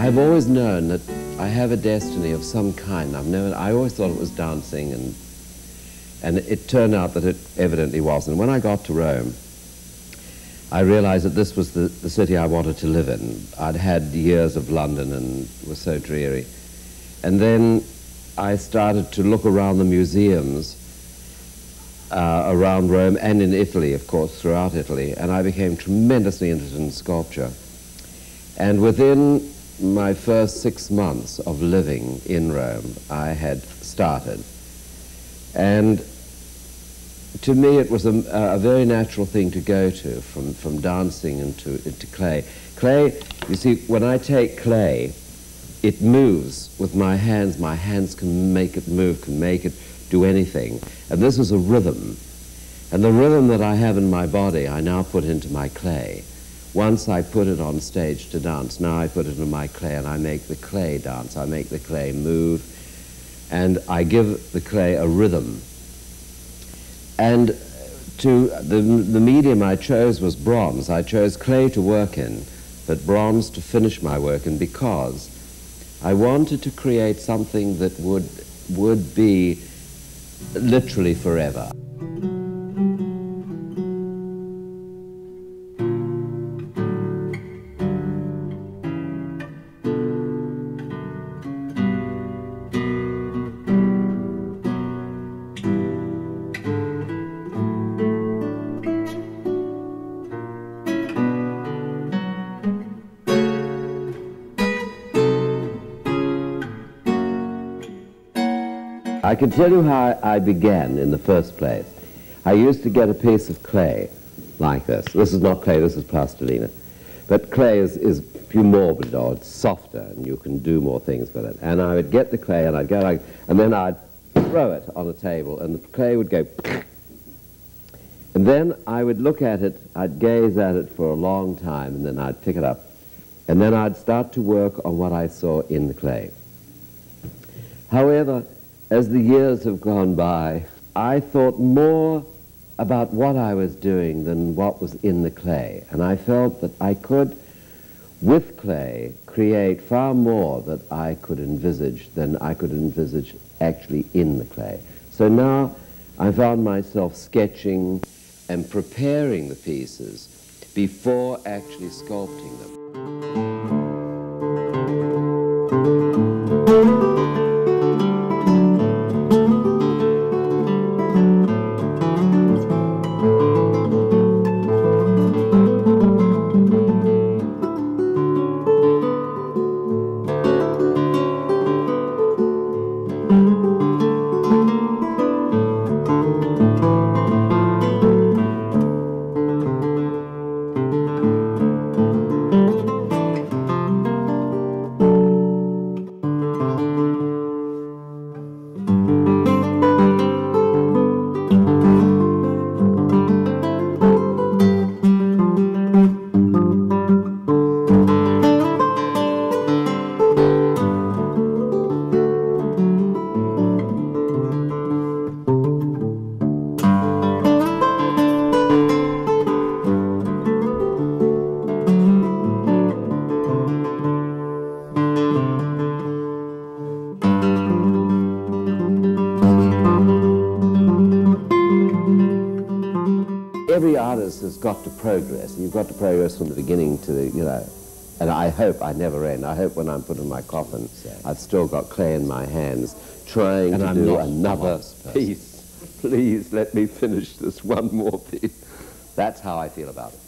I've always known that I have a destiny of some kind. I always thought it was dancing, and it turned out that it evidently wasn't. When I got to Rome, I realized that this was the city I wanted to live in. I'd had years of London and it was so dreary. And then I started to look around the museums around Rome and in Italy, of course, throughout Italy, and I became tremendously interested in sculpture. And within my first 6 months of living in Rome, I had started. And to me, it was a very natural thing to go to, from dancing into clay. Clay, you see, when I take clay, it moves with my hands. My hands can make it move, can make it do anything. And this is a rhythm. And the rhythm that I have in my body, I now put into my clay. Once I put it on stage to dance, now I put it in my clay and I make the clay dance. I make the clay move, and I give the clay a rhythm. And the medium I chose was bronze. I chose clay to work in, but bronze to finish my work in, because I wanted to create something that would be literally forever. I can tell you how I began in the first place. I used to get a piece of clay like this. This is not clay, this is plastilina. But clay is more morbid, or it's softer, and you can do more things with it. And I would get the clay, and I'd go like, and then I'd throw it on a table, and the clay would go, and then I would look at it, I'd gaze at it for a long time, and then I'd pick it up. And then I'd start to work on what I saw in the clay. However, as the years have gone by, I thought more about what I was doing than what was in the clay. And I felt that I could, with clay, create far more that I could envisage than I could envisage actually in the clay. So now I found myself sketching and preparing the pieces before actually sculpting them. Every artist has got to progress, and you've got to progress from the beginning to the, and I hope I never end. I hope when I'm put in my coffin, I've still got clay in my hands, trying to do another piece. Please let me finish this one more piece. That's how I feel about it.